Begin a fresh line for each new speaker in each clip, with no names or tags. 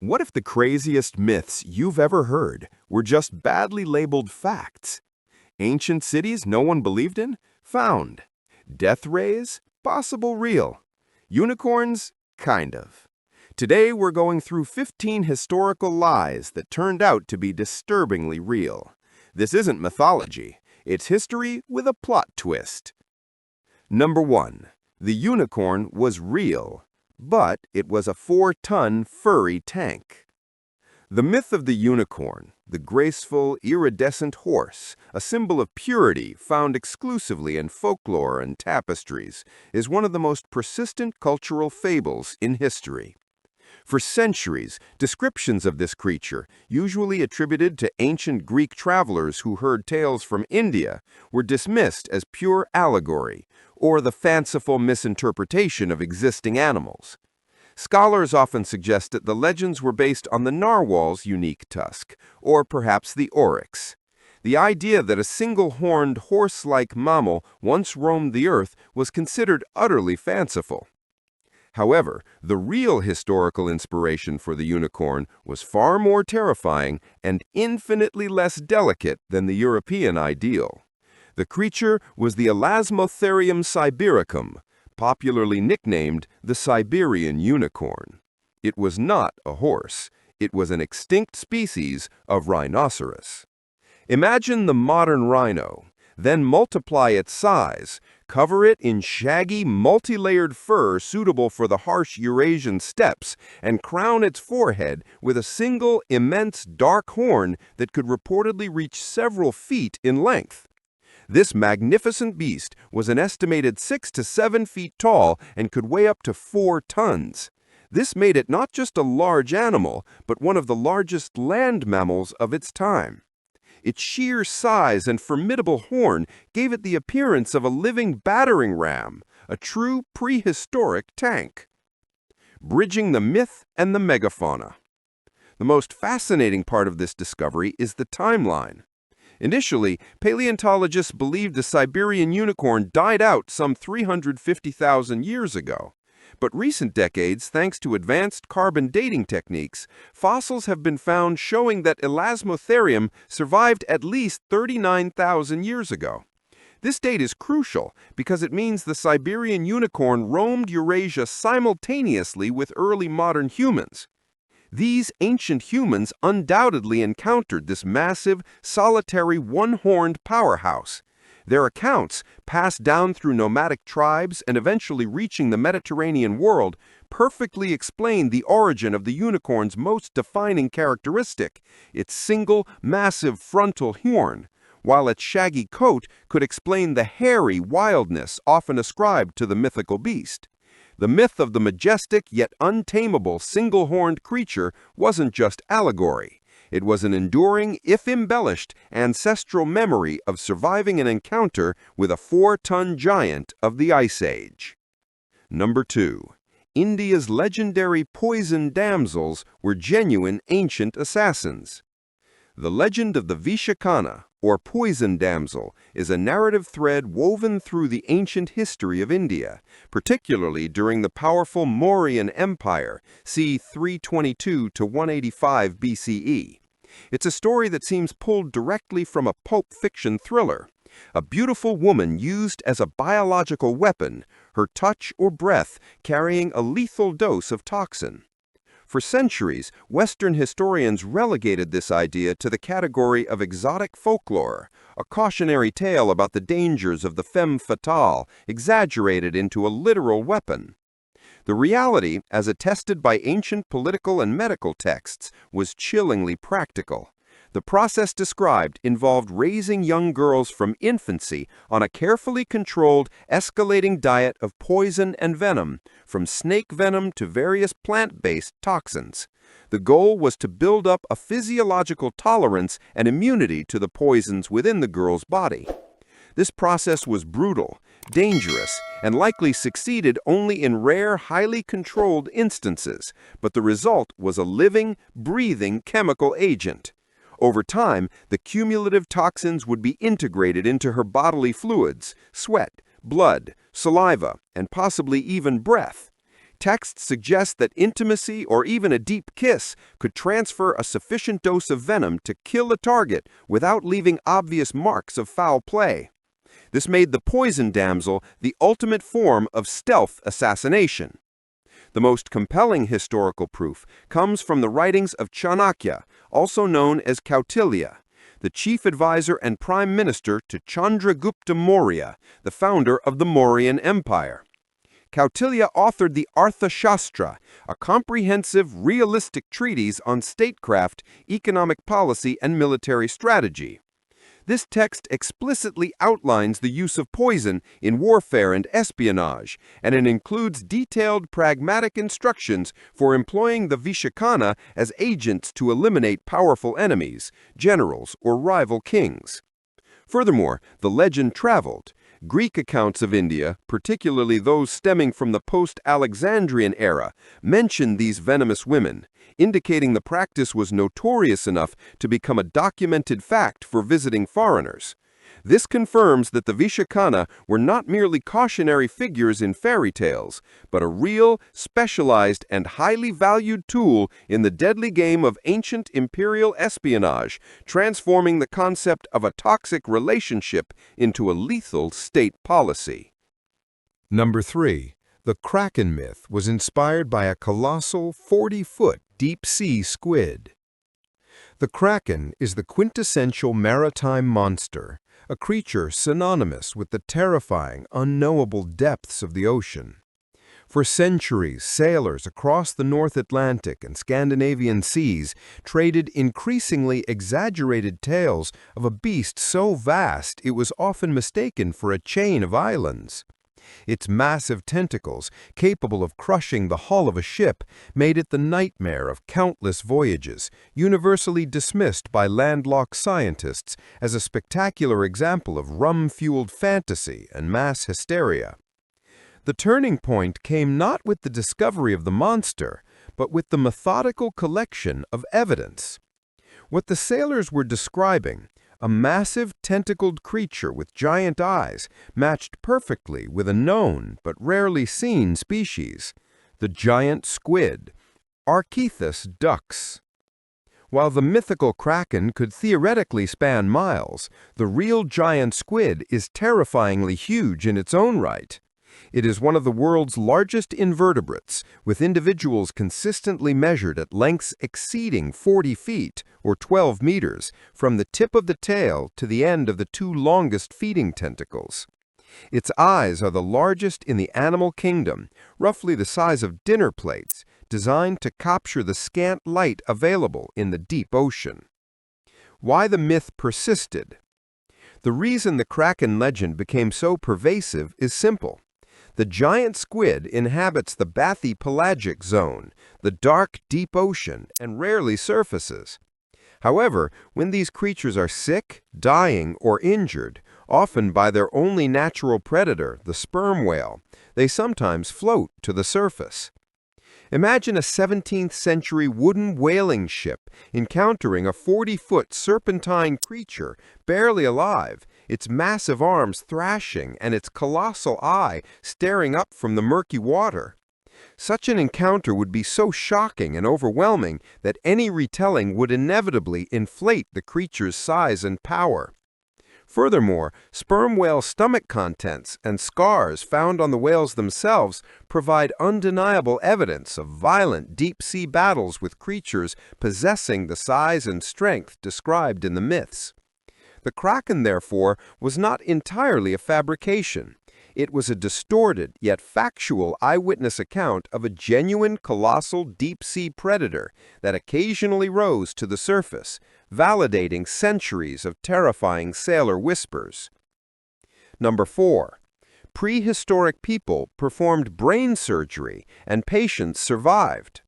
What if the craziest myths you've ever heard were just badly labeled facts? Ancient cities no one believed in? Found. Death rays? Possible real. Unicorns? Kind of. Today we're going through 15 historical lies that turned out to be disturbingly real. This isn't mythology. It's history with a plot twist. Number 1. The unicorn was real, but it was a 4-ton furry tank. The myth of the unicorn, the graceful, iridescent horse, a symbol of purity found exclusively in folklore and tapestries, is one of the most persistent cultural fables in history. For centuries, descriptions of this creature, usually attributed to ancient Greek travelers who heard tales from India, were dismissed as pure allegory, or the fanciful misinterpretation of existing animals. Scholars often suggest that the legends were based on the narwhal's unique tusk, or perhaps the oryx. The idea that a single-horned, horse-like mammal once roamed the earth was considered utterly fanciful. However, the real historical inspiration for the unicorn was far more terrifying and infinitely less delicate than the European ideal. The creature was the Elasmotherium sibericum, popularly nicknamed the Siberian unicorn. It was not a horse. It was an extinct species of rhinoceros. Imagine the modern rhino, then multiply its size, cover it in shaggy, multi-layered fur suitable for the harsh Eurasian steppes, and crown its forehead with a single, immense, dark horn that could reportedly reach several feet in length. This magnificent beast was an estimated 6 to 7 feet tall and could weigh up to 4 tons. This made it not just a large animal, but one of the largest land mammals of its time. Its sheer size and formidable horn gave it the appearance of a living battering ram, a true prehistoric tank. Bridging the myth and the megafauna. The most fascinating part of this discovery is the timeline. Initially, paleontologists believed the Siberian unicorn died out some 350,000 years ago. But recent decades, thanks to advanced carbon dating techniques, fossils have been found showing that Elasmotherium survived at least 39,000 years ago. This date is crucial because it means the Siberian unicorn roamed Eurasia simultaneously with early modern humans. These ancient humans undoubtedly encountered this massive, solitary, one-horned powerhouse. Their accounts, passed down through nomadic tribes and eventually reaching the Mediterranean world, perfectly explain the origin of the unicorn's most defining characteristic, its single, massive frontal horn, while its shaggy coat could explain the hairy wildness often ascribed to the mythical beast. The myth of the majestic yet untamable single-horned creature wasn't just allegory. It was an enduring, if embellished, ancestral memory of surviving an encounter with a 4-ton giant of the Ice Age. Number 2. India's legendary poison damsels were genuine ancient assassins. The legend of the Vishakana, or poison damsel, is a narrative thread woven through the ancient history of India, particularly during the powerful Mauryan Empire, c. 322 to 185 BCE. It's a story that seems pulled directly from a pulp fiction thriller. A beautiful woman used as a biological weapon, her touch or breath carrying a lethal dose of toxin. For centuries, Western historians relegated this idea to the category of exotic folklore, a cautionary tale about the dangers of the femme fatale, exaggerated into a literal weapon. The reality, as attested by ancient political and medical texts, was chillingly practical. The process described involved raising young girls from infancy on a carefully controlled, escalating diet of poison and venom, from snake venom to various plant-based toxins. The goal was to build up a physiological tolerance and immunity to the poisons within the girl's body. This process was brutal, dangerous, and likely succeeded only in rare, highly controlled instances, but the result was a living, breathing chemical agent. Over time, the cumulative toxins would be integrated into her bodily fluids, sweat, blood, saliva, and possibly even breath. Texts suggest that intimacy or even a deep kiss could transfer a sufficient dose of venom to kill a target without leaving obvious marks of foul play. This made the poison damsel the ultimate form of stealth assassination. The most compelling historical proof comes from the writings of Chanakya, also known as Kautilya, the chief advisor and prime minister to Chandragupta Maurya, the founder of the Mauryan Empire. Kautilya authored the Arthashastra, a comprehensive, realistic treatise on statecraft, economic policy, and military strategy. This text explicitly outlines the use of poison in warfare and espionage, and it includes detailed pragmatic instructions for employing the Vishakana as agents to eliminate powerful enemies, generals, or rival kings. Furthermore, the legend traveled. Greek accounts of India, particularly those stemming from the post-Alexandrian era, mention these venomous women, indicating the practice was notorious enough to become a documented fact for visiting foreigners. This confirms that the Vishakana were not merely cautionary figures in fairy tales, but a real, specialized, and highly valued tool in the deadly game of ancient imperial espionage, transforming the concept of a toxic relationship into a lethal state policy.
Number 3. The Kraken myth was inspired by a colossal 40-foot deep-sea squid. The Kraken is the quintessential maritime monster, a creature synonymous with the terrifying, unknowable depths of the ocean. For centuries, sailors across the North Atlantic and Scandinavian seas traded increasingly exaggerated tales of a beast so vast it was often mistaken for a chain of islands. Its massive tentacles, capable of crushing the hull of a ship, made it the nightmare of countless voyages, universally dismissed by landlocked scientists as a spectacular example of rum-fueled fantasy and mass hysteria. The turning point came not with the discovery of the monster, but with the methodical collection of evidence. What the sailors were describing, a massive tentacled creature with giant eyes, matched perfectly with a known but rarely seen species, the giant squid, Archaeethus dux. While the mythical kraken could theoretically span miles, the real giant squid is terrifyingly huge in its own right. It is one of the world's largest invertebrates, with individuals consistently measured at lengths exceeding 40 feet, or 12 meters, from the tip of the tail to the end of the two longest feeding tentacles. Its eyes are the largest in the animal kingdom, roughly the size of dinner plates, designed to capture the scant light available in the deep ocean. Why the myth persisted? The reason the kraken legend became so pervasive is simple. The giant squid inhabits the bathypelagic zone, the dark, deep ocean, and rarely surfaces. However, when these creatures are sick, dying, or injured, often by their only natural predator, the sperm whale, they sometimes float to the surface. Imagine a 17th-century wooden whaling ship encountering a 40-foot serpentine creature, barely alive, its massive arms thrashing and its colossal eye staring up from the murky water. Such an encounter would be so shocking and overwhelming that any retelling would inevitably inflate the creature's size and power. Furthermore, sperm whale stomach contents and scars found on the whales themselves provide undeniable evidence of violent deep-sea battles with creatures possessing the size and strength described in the myths. The kraken, therefore, was not entirely a fabrication. It was a distorted yet factual eyewitness account of a genuine colossal deep-sea predator that occasionally rose to the surface, validating centuries of terrifying sailor whispers. Number 4. Prehistoric people performed brain surgery and patients survived.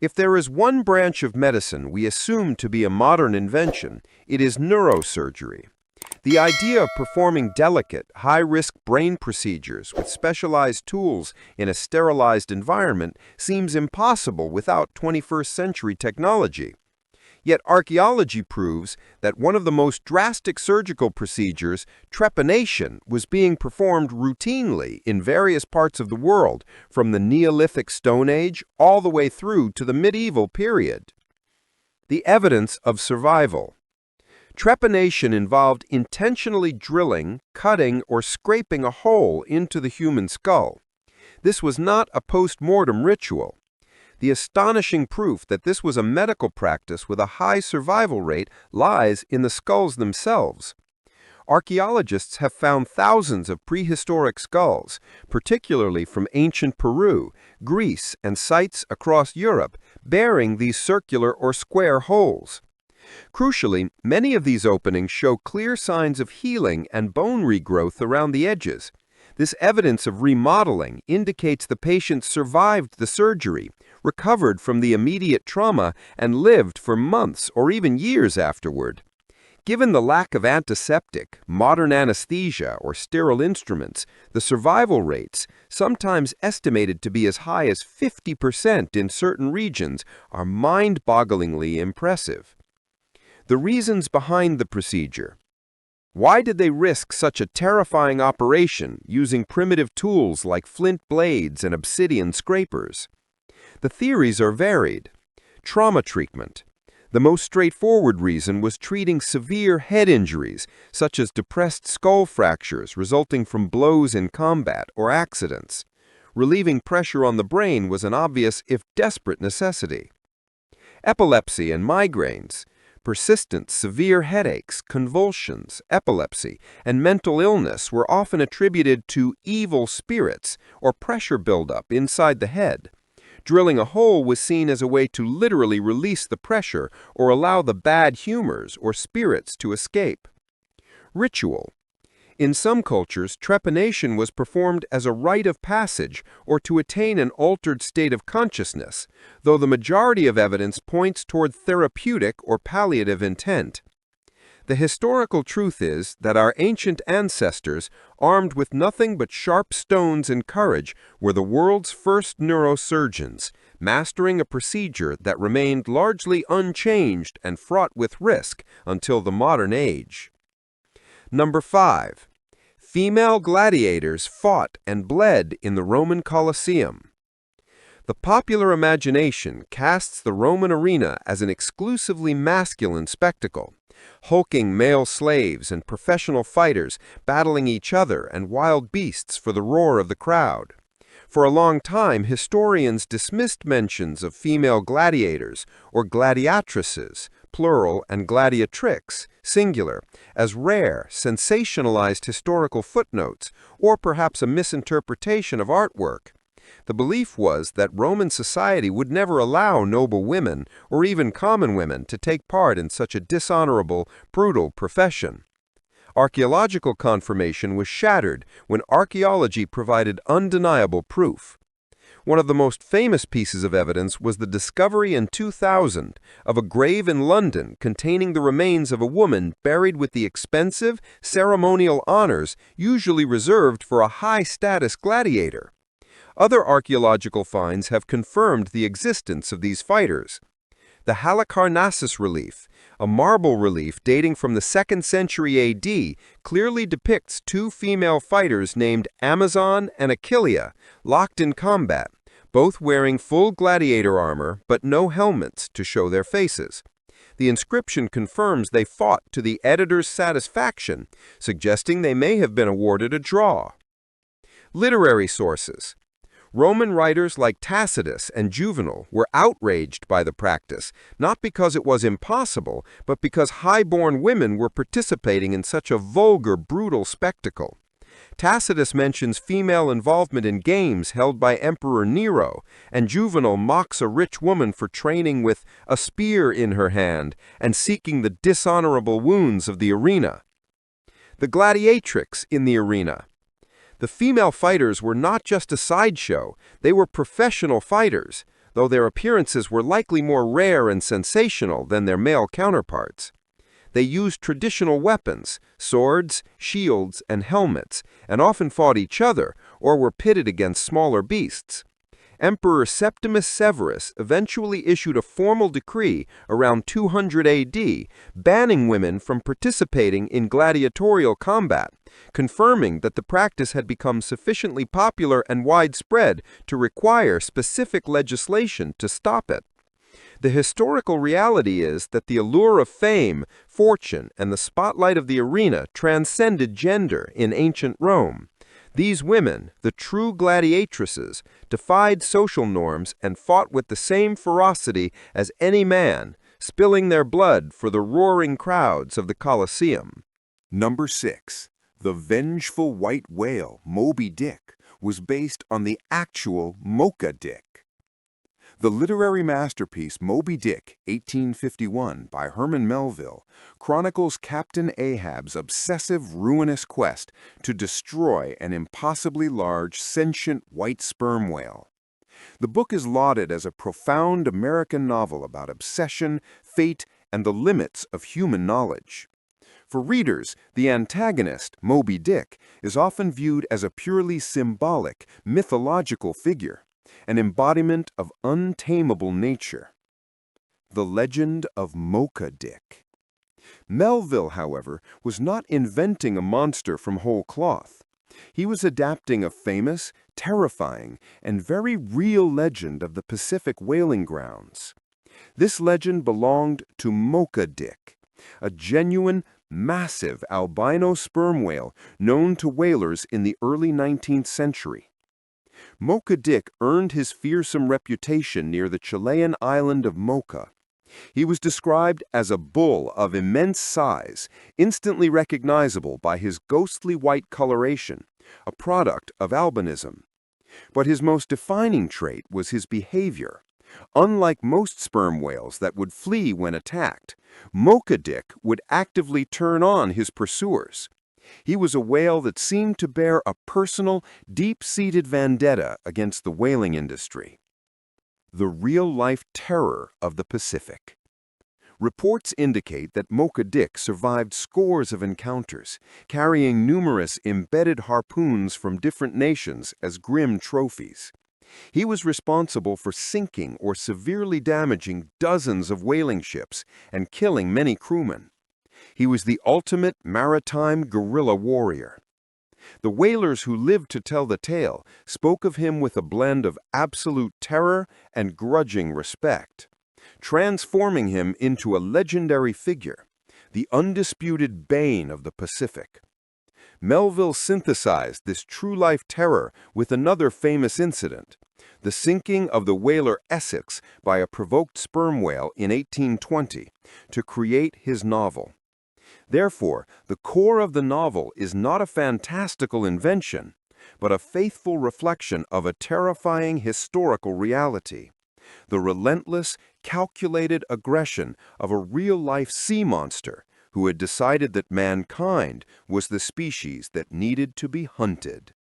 If there is one branch of medicine we assume to be a modern invention, it is neurosurgery. The idea of performing delicate, high-risk brain procedures with specialized tools in a sterilized environment seems impossible without 21st-century technology. Yet archaeology proves that one of the most drastic surgical procedures, trepanation, was being performed routinely in various parts of the world, from the Neolithic Stone Age all the way through to the medieval period. The evidence of survival. Trepanation involved intentionally drilling, cutting, or scraping a hole into the human skull. This was not a post-mortem ritual. The astonishing proof that this was a medical practice with a high survival rate lies in the skulls themselves. Archaeologists have found thousands of prehistoric skulls, particularly from ancient Peru, Greece, and sites across Europe, bearing these circular or square holes. Crucially, many of these openings show clear signs of healing and bone regrowth around the edges. This evidence of remodeling indicates the patient survived the surgery, recovered from the immediate trauma, and lived for months or even years afterward. Given the lack of antiseptic, modern anesthesia, or sterile instruments, the survival rates, sometimes estimated to be as high as 50% in certain regions, are mind-bogglingly impressive. The reasons behind the procedure. Why did they risk such a terrifying operation using primitive tools like flint blades and obsidian scrapers? The theories are varied. Trauma treatment. The most straightforward reason was treating severe head injuries, such as depressed skull fractures resulting from blows in combat or accidents. Relieving pressure on the brain was an obvious, if desperate, necessity. Epilepsy and migraines. Persistent, severe headaches, convulsions, epilepsy, and mental illness were often attributed to evil spirits or pressure buildup inside the head. Drilling a hole was seen as a way to literally release the pressure or allow the bad humors or spirits to escape. Ritual. In some cultures, trepanation was performed as a rite of passage or to attain an altered state of consciousness, though the majority of evidence points toward therapeutic or palliative intent. The historical truth is that our ancient ancestors, armed with nothing but sharp stones and courage, were the world's first neurosurgeons, mastering a procedure that remained largely unchanged and fraught with risk until the modern age. Number 5. Female gladiators fought and bled in the Roman Colosseum. The popular imagination casts the Roman arena as an exclusively masculine spectacle, hulking male slaves and professional fighters battling each other and wild beasts for the roar of the crowd. For a long time, historians dismissed mentions of female gladiators or gladiatresses, plural, and gladiatrix, singular, as rare, sensationalized historical footnotes, or perhaps a misinterpretation of artwork. The belief was that Roman society would never allow noble women, or even common women, to take part in such a dishonorable, brutal profession. Archaeological confirmation was shattered when archaeology provided undeniable proof. One of the most famous pieces of evidence was the discovery in 2000 of a grave in London containing the remains of a woman buried with the expensive, ceremonial honors usually reserved for a high-status gladiator. Other archaeological finds have confirmed the existence of these fighters. The Halicarnassus relief, a marble relief dating from the 2nd century AD, clearly depicts two female fighters named Amazon and Achillea, locked in combat, both wearing full gladiator armor but no helmets to show their faces. The inscription confirms they fought to the editor's satisfaction, suggesting they may have been awarded a draw. Literary sources. Roman writers like Tacitus and Juvenal were outraged by the practice, not because it was impossible, but because high-born women were participating in such a vulgar, brutal spectacle. Tacitus mentions female involvement in games held by Emperor Nero, and Juvenal mocks a rich woman for training with a spear in her hand and seeking the dishonorable wounds of the arena. The gladiatrix in the arena. The female fighters were not just a sideshow, they were professional fighters, though their appearances were likely more rare and sensational than their male counterparts. They used traditional weapons, swords, shields, and helmets, and often fought each other or were pitted against smaller beasts. Emperor Septimus Severus eventually issued a formal decree around 200 AD banning women from participating in gladiatorial combat, confirming that the practice had become sufficiently popular and widespread to require specific legislation to stop it. The historical reality is that the allure of fame, fortune, and the spotlight of the arena transcended gender in ancient Rome. These women, the true gladiatresses, defied social norms and fought with the same ferocity as any man, spilling their blood for the roaring crowds of the Colosseum.
Number 6. The vengeful white whale, Moby Dick, was based on the actual Mocha Dick. The literary masterpiece Moby Dick, 1851, by Herman Melville, chronicles Captain Ahab's obsessive, ruinous quest to destroy an impossibly large, sentient white sperm whale. The book is lauded as a profound American novel about obsession, fate, and the limits of human knowledge. For readers, the antagonist, Moby Dick, is often viewed as a purely symbolic, mythological figure, an embodiment of untamable nature. The legend of Mocha Dick. Melville, however, was not inventing a monster from whole cloth. He was adapting a famous, terrifying, and very real legend of the Pacific whaling grounds. This legend belonged to Mocha Dick, a genuine, massive albino sperm whale known to whalers in the early 19th century. Mocha Dick earned his fearsome reputation near the Chilean island of Mocha. He was described as a bull of immense size, instantly recognizable by his ghostly white coloration, a product of albinism. But his most defining trait was his behavior. Unlike most sperm whales that would flee when attacked, Mocha Dick would actively turn on his pursuers. He was a whale that seemed to bear a personal, deep-seated vendetta against the whaling industry. The real-life terror of the Pacific. Reports indicate that Mocha Dick survived scores of encounters, carrying numerous embedded harpoons from different nations as grim trophies. He was responsible for sinking or severely damaging dozens of whaling ships and killing many crewmen. He was the ultimate maritime guerrilla warrior. The whalers who lived to tell the tale spoke of him with a blend of absolute terror and grudging respect, transforming him into a legendary figure, the undisputed bane of the Pacific. Melville synthesized this true-life terror with another famous incident, the sinking of the whaler Essex by a provoked sperm whale in 1820, to create his novel. Therefore, the core of the novel is not a fantastical invention, but a faithful reflection of a terrifying historical reality, the relentless, calculated aggression of a real-life sea monster who had decided that mankind was the species that needed to be hunted.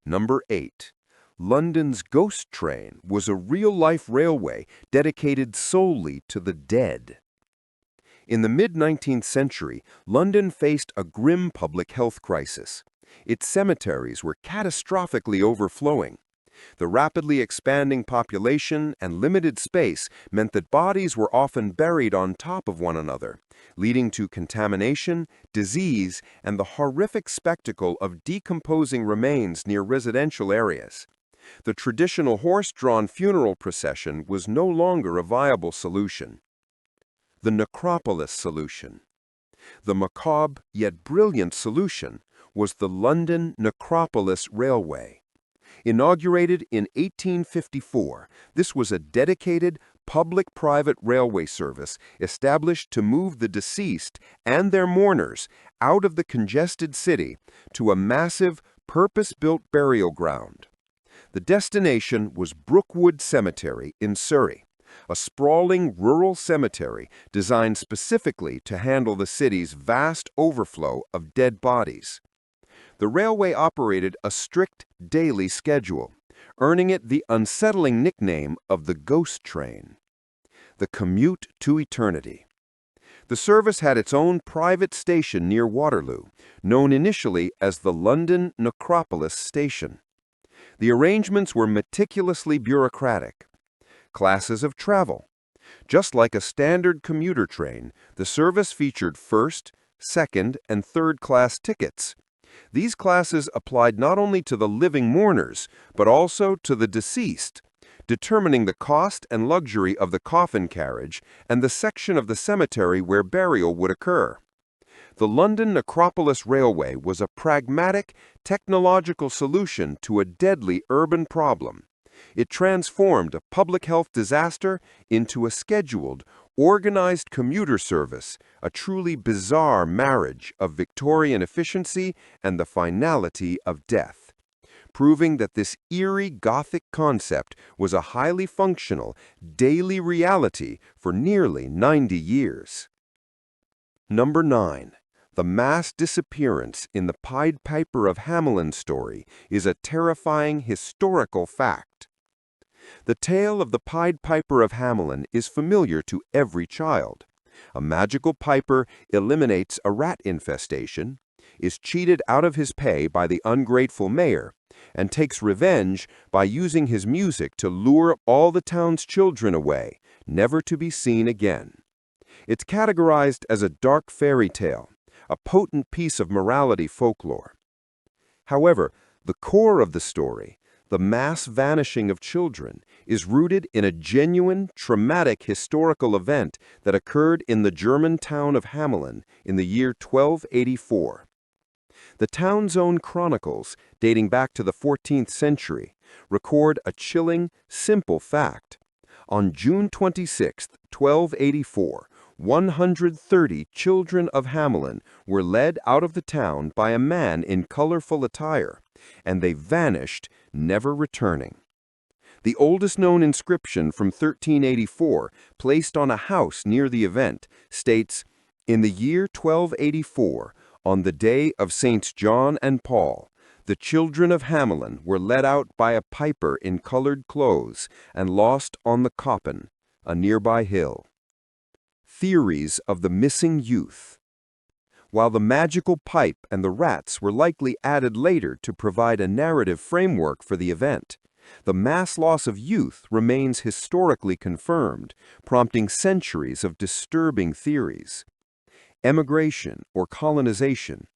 Number 8. London's Ghost Train was a real-life railway dedicated solely to the dead. In the mid-19th century, London faced a grim public health crisis. Its cemeteries were catastrophically overflowing. The rapidly expanding population and limited space meant that bodies were often buried on top of one another, leading to contamination, disease, and the horrific spectacle of decomposing remains near residential areas. The traditional horse-drawn funeral procession was no longer a viable solution. The necropolis solution. The macabre yet brilliant solution was the London Necropolis Railway. Inaugurated in 1854, this was a dedicated public-private railway service established to move the deceased and their mourners out of the congested city to a massive, purpose-built burial ground. The destination was Brookwood Cemetery in Surrey, a sprawling rural cemetery designed specifically to handle the city's vast overflow of dead bodies. The railway operated a strict daily schedule, earning it the unsettling nickname of the Ghost Train. The commute to eternity. The service had its own private station near Waterloo, known initially as the London Necropolis Station. The arrangements were meticulously bureaucratic. Classes of travel. Just like a standard commuter train, the service featured first, second, and third-class tickets. These classes applied not only to the living mourners, but also to the deceased, determining the cost and luxury of the coffin carriage and the section of the cemetery where burial would occur. The London Necropolis Railway was a pragmatic, technological solution to a deadly urban problem. It transformed a public health disaster into a scheduled, organized commuter service, a truly bizarre marriage of Victorian efficiency and the finality of death, proving that this eerie Gothic concept was a highly functional, daily reality for nearly 90 years. Number 9. The mass disappearance in the Pied Piper of Hamelin story is a terrifying historical fact. The tale of the Pied Piper of Hamelin is familiar to every child. A magical piper eliminates a rat infestation, is cheated out of his pay by the ungrateful mayor, and takes revenge by using his music to lure all the town's children away, never to be seen again. It's categorized as a dark fairy tale, a potent piece of morality folklore. However, the core of the story, the mass vanishing of children, is rooted in a genuine, traumatic historical event that occurred in the German town of Hamelin in the year 1284. The town's own chronicles, dating back to the 14th century, record a chilling, simple fact. On June 26, 1284, 130 children of Hamelin were led out of the town by a man in colorful attire, and they vanished, never returning. The oldest known inscription from 1384, placed on a house near the event, states, "In the year 1284, on the day of Saints John and Paul, the children of Hamelin were led out by a piper in colored clothes and lost on the Koppen, a nearby hill." Theories of the missing youth. While the magical pipe and the rats were likely added later to provide a narrative framework for the event, the mass loss of youth remains historically confirmed, prompting centuries of disturbing theories. Emigration or colonization.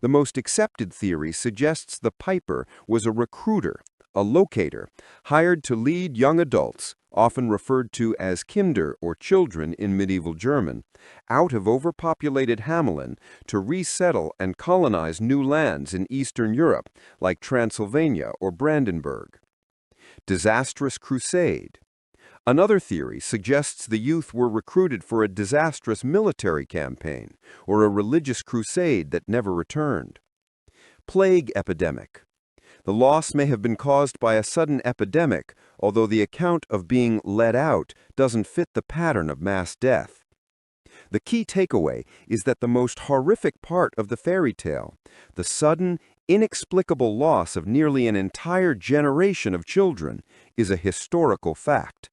The most accepted theory suggests the piper was a recruiter, a locator, hired to lead young adults, often referred to as Kinder or children in medieval German, out of overpopulated Hamelin to resettle and colonize new lands in Eastern Europe like Transylvania or Brandenburg. Disastrous crusade. Another theory suggests the youth were recruited for a disastrous military campaign or a religious crusade that never returned. Plague epidemic. The loss may have been caused by a sudden epidemic, although the account of being let out doesn't fit the pattern of mass death. The key takeaway is that the most horrific part of the fairy tale, the sudden, inexplicable loss of nearly an entire generation of children, is a historical fact.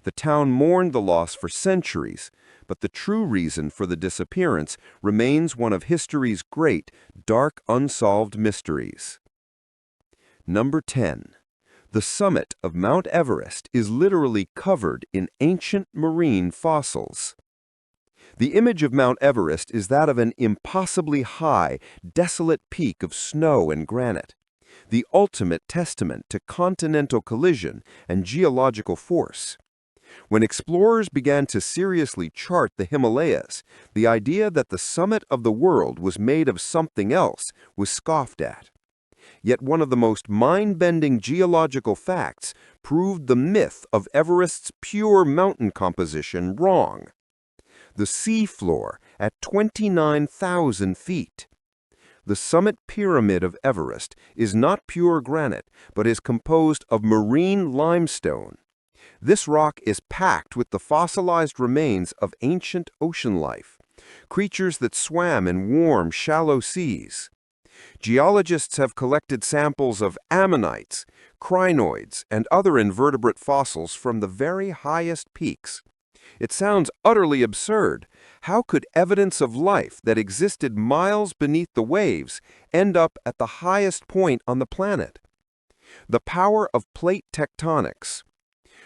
The town mourned the loss for centuries, but the true reason for the disappearance remains one of history's great, dark, unsolved mysteries. Number 10. The summit of Mount Everest is literally covered in ancient marine fossils. The image of Mount Everest is that of an impossibly high, desolate peak of snow and granite, the ultimate testament to continental collision and geological force. When explorers began to seriously chart the Himalayas, the idea that the summit of the world was made of something else was scoffed at. Yet one of the most mind-bending geological facts proved the myth of Everest's pure mountain composition wrong. The sea floor at 29,000 feet. The summit pyramid of Everest is not pure granite, but is composed of marine limestone. This rock is packed with the fossilized remains of ancient ocean life, creatures that swam in warm, shallow seas. Geologists have collected samples of ammonites, crinoids, and other invertebrate fossils from the very highest peaks. It sounds utterly absurd. How could evidence of life that existed miles beneath the waves end up at the highest point on the planet? The power of plate tectonics.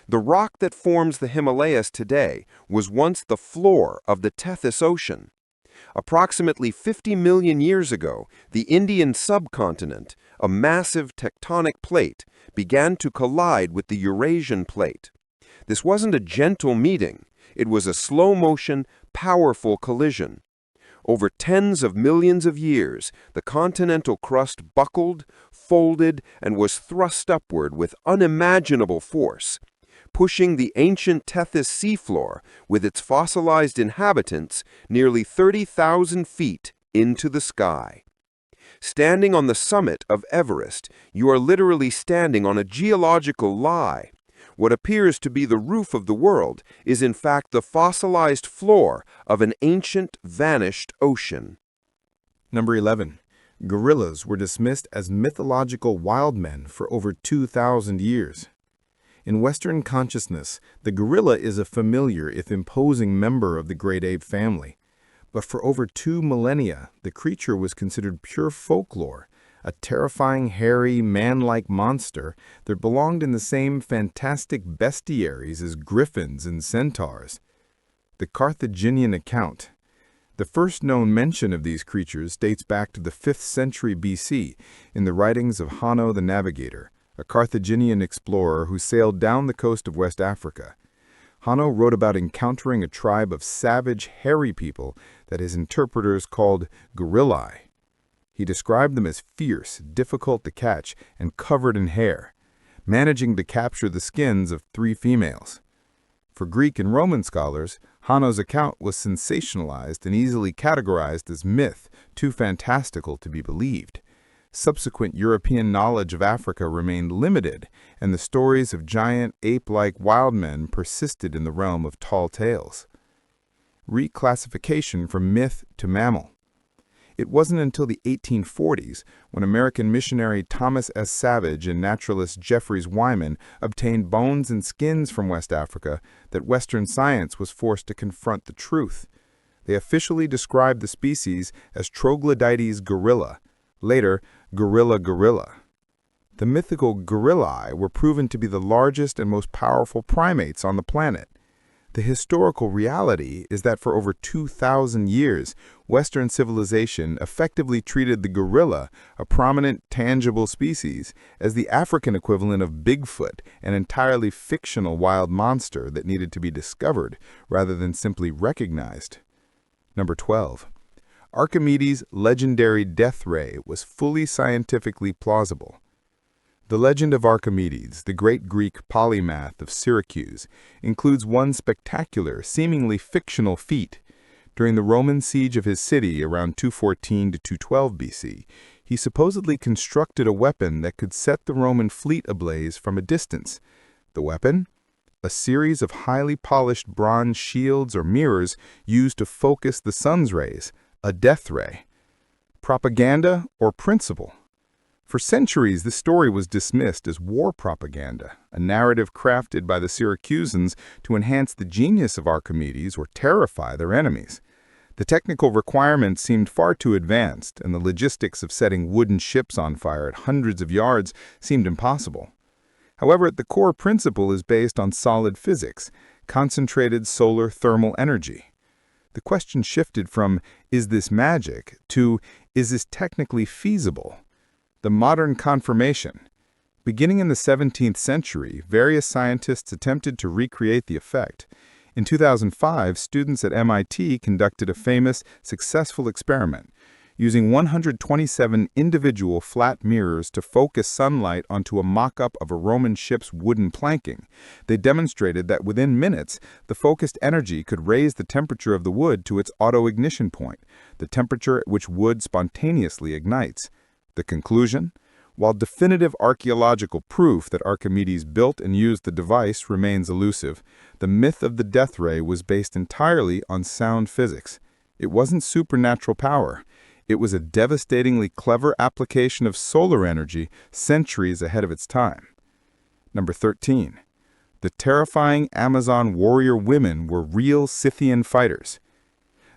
The rock that forms the Himalayas today was once the floor of the Tethys Ocean. Approximately 50 million years ago, the Indian subcontinent, a massive tectonic plate, began to collide with the Eurasian plate. This wasn't a gentle meeting. It was a slow-motion, powerful collision. Over tens of millions of years, the continental crust buckled, folded, and was thrust upward with unimaginable force, pushing the ancient Tethys seafloor with its fossilized inhabitants nearly 30,000 feet into the sky. Standing on the summit of Everest, you are literally standing on a geological lie. What appears to be the roof of the world is in fact the fossilized floor of an ancient, vanished ocean.
Number 11. Gorillas were dismissed as mythological wild men for over 2,000 years. In Western consciousness, the gorilla is a familiar, if imposing, member of the great ape family. But for over 2 millennia, the creature was considered pure folklore, a terrifying, hairy, man-like monster that belonged in the same fantastic bestiaries as griffins and centaurs. The Carthaginian account. The first known mention of these creatures dates back to the 5th century BC in the writings of Hanno the Navigator, a Carthaginian explorer who sailed down the coast of West Africa. Hanno wrote about encountering a tribe of savage, hairy people that his interpreters called gorillae. He described them as fierce, difficult to catch, and covered in hair, managing to capture the skins of 3 females. For Greek and Roman scholars, Hanno's account was sensationalized and easily categorized as myth, too fantastical to be believed. Subsequent European knowledge of Africa remained limited, and the stories of giant ape-like wild men persisted in the realm of tall tales. Reclassification from myth to mammal. It wasn't until the 1840s, when American missionary Thomas S. Savage and naturalist Jeffries Wyman obtained bones and skins from West Africa, that Western science was forced to confront the truth. They officially described the species as Troglodytes gorilla, later gorilla. The mythical gorillae were proven to be the largest and most powerful primates on the planet. The historical reality is that for over 2,000 years, Western civilization effectively treated the gorilla, a prominent, tangible species, as the African equivalent of Bigfoot, an entirely fictional wild monster that needed to be discovered rather than simply recognized. Number 12. Archimedes' legendary death ray was fully scientifically plausible. The legend of Archimedes, the great Greek polymath of Syracuse, includes one spectacular, seemingly fictional feat. During the Roman siege of his city around 214 to 212 BC, he supposedly constructed a weapon that could set the Roman fleet ablaze from a distance. The weapon? A series of highly polished bronze shields or mirrors used to focus the sun's rays, a death ray. Propaganda or principle? For centuries, the story was dismissed as war propaganda, a narrative crafted by the Syracusans to enhance the genius of Archimedes or terrify their enemies. The technical requirements seemed far too advanced, and the logistics of setting wooden ships on fire at hundreds of yards seemed impossible. However, the core principle is based on solid physics, concentrated solar thermal energy. The question shifted from, is this magic, to, is this technically feasible? The modern confirmation. Beginning in the 17th century, various scientists attempted to recreate the effect. In 2005, students at MIT conducted a famous, successful experiment, using 127 individual flat mirrors to focus sunlight onto a mock-up of a Roman ship's wooden planking. They demonstrated that within minutes, the focused energy could raise the temperature of the wood to its auto-ignition point, the temperature at which wood spontaneously ignites. The conclusion? While definitive archaeological proof that Archimedes built and used the device remains elusive, the myth of the death ray was based entirely on sound physics. It wasn't supernatural power. It was a devastatingly clever application of solar energy centuries ahead of its time. Number 13. The terrifying Amazon warrior women were real Scythian fighters.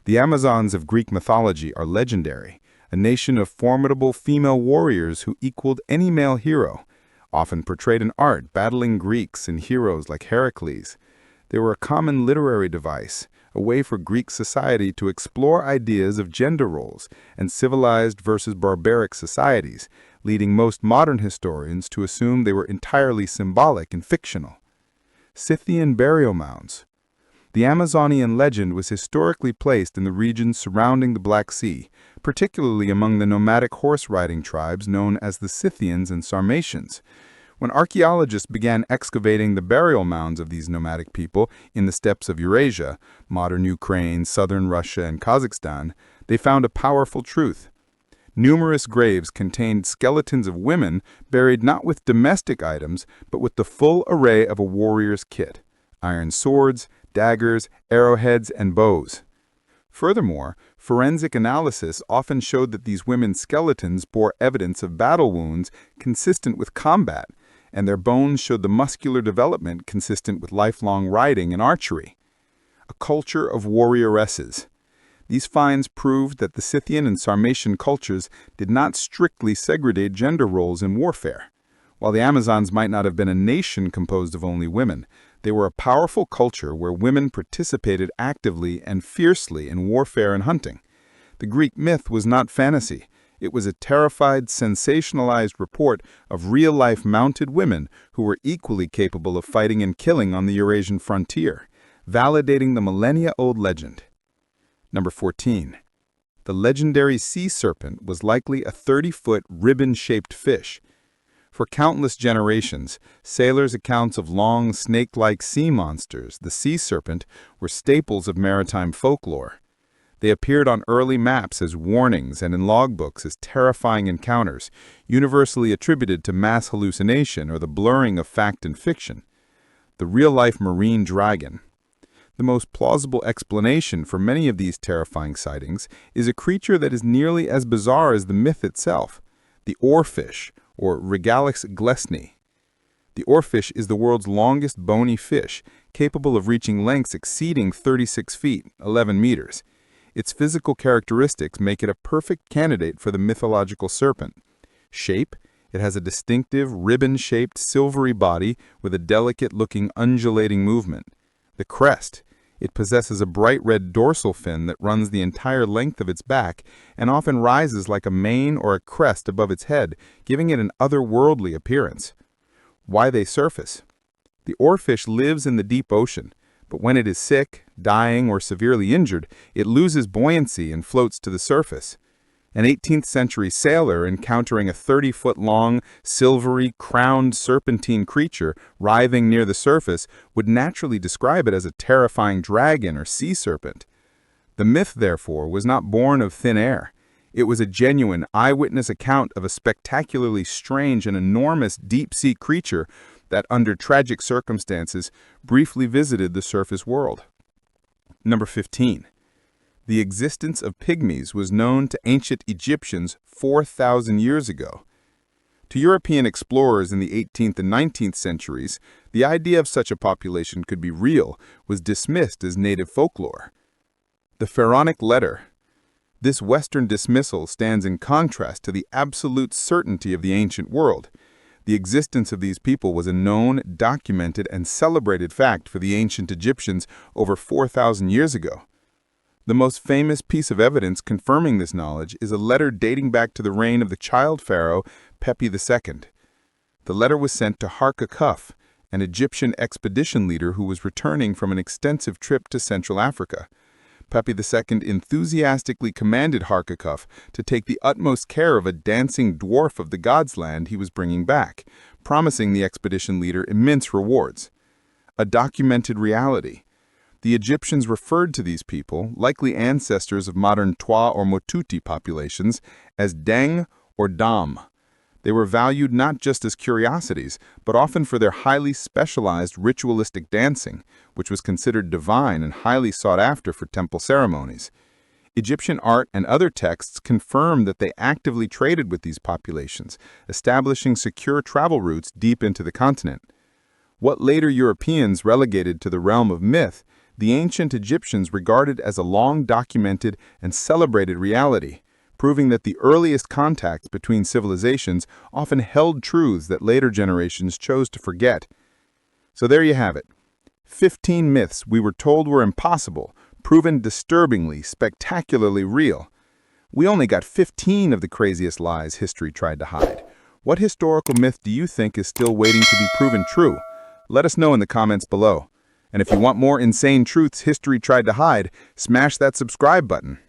The Amazons of Greek mythology are legendary, a nation of formidable female warriors who equaled any male hero. often portrayed in art, battling Greeks and heroes like Heracles. They were a common literary device, a way for Greek society to explore ideas of gender roles and civilized versus barbaric societies, leading most modern historians to assume they were entirely symbolic and fictional. Scythian burial mounds. The Amazonian legend was historically placed in the regions surrounding the Black Sea, particularly among the nomadic horse-riding tribes known as the Scythians and Sarmatians. When archaeologists began excavating the burial mounds of these nomadic people in the steppes of Eurasia, modern Ukraine, southern Russia, and Kazakhstan, they found a powerful truth. Numerous graves contained skeletons of women buried not with domestic items, but with the full array of a warrior's kit: iron swords, daggers, arrowheads, and bows. Furthermore, forensic analysis often showed that these women's skeletons bore evidence of battle wounds consistent with combat, and their bones showed the muscular development consistent with lifelong riding and archery. A culture of warrioresses. These finds proved that the Scythian and Sarmatian cultures did not strictly segregate gender roles in warfare. While the Amazons might not have been a nation composed of only women, they were a powerful culture where women participated actively and fiercely in warfare and hunting. The Greek myth was not fantasy. It was a terrified, sensationalized report of real-life mounted women who were equally capable of fighting and killing on the Eurasian frontier, validating the millennia-old legend. Number 14. The legendary sea serpent was likely a 30-foot ribbon-shaped fish. For countless generations, sailors' accounts of long, snake-like sea monsters, the sea serpent, were staples of maritime folklore. They appeared on early maps as warnings and in logbooks as terrifying encounters, universally attributed to mass hallucination or the blurring of fact and fiction. The real-life marine dragon. The most plausible explanation for many of these terrifying sightings is a creature that is nearly as bizarre as the myth itself: the oarfish, or Regalis glesni. The oarfish is the world's longest bony fish, capable of reaching lengths exceeding 36 feet, 11 meters. Its physical characteristics make it a perfect candidate for the mythological serpent. Shape: it has a distinctive, ribbon-shaped, silvery body with a delicate-looking, undulating movement. The crest: it possesses a bright red dorsal fin that runs the entire length of its back and often rises like a mane or a crest above its head, giving it an otherworldly appearance. Why they surface? The oarfish lives in the deep ocean, but when it is sick, dying, or severely injured, it loses buoyancy and floats to the surface. An 18th-century sailor encountering a 30-foot-long, silvery, crowned serpentine creature writhing near the surface would naturally describe it as a terrifying dragon or sea serpent. The myth, therefore, was not born of thin air. It was a genuine eyewitness account of a spectacularly strange and enormous deep-sea creature that, under tragic circumstances, briefly visited the surface world. Number 15. The existence of pygmies was known to ancient Egyptians 4,000 years ago. To European explorers in the 18th and 19th centuries, the idea of such a population could be real was dismissed as native folklore. The Pharaonic letter. This Western dismissal stands in contrast to the absolute certainty of the ancient world. The existence of these people was a known, documented, and celebrated fact for the ancient Egyptians over 4,000 years ago. The most famous piece of evidence confirming this knowledge is a letter dating back to the reign of the child pharaoh Pepi II. The letter was sent to Harka, an Egyptian expedition leader who was returning from an extensive trip to Central Africa. Pepi II enthusiastically commanded Harka to take the utmost care of a dancing dwarf of the God's land he was bringing back, promising the expedition leader immense rewards. A documented reality. The Egyptians referred to these people, likely ancestors of modern Twa or Motuti populations, as Deng or Dam. They were valued not just as curiosities, but often for their highly specialized ritualistic dancing, which was considered divine and highly sought after for temple ceremonies. Egyptian art and other texts confirm that they actively traded with these populations, establishing secure travel routes deep into the continent. What later Europeans relegated to the realm of myth, the ancient Egyptians regarded as a long-documented and celebrated reality, proving that the earliest contacts between civilizations often held truths that later generations chose to forget. So there you have it. 15 myths we were told were impossible, proven disturbingly, spectacularly real. We only got 15 of the craziest lies history tried to hide. What historical myth do you think is still waiting to be proven true? Let us know in the comments below. And if you want more insane truths history tried to hide, smash that subscribe button.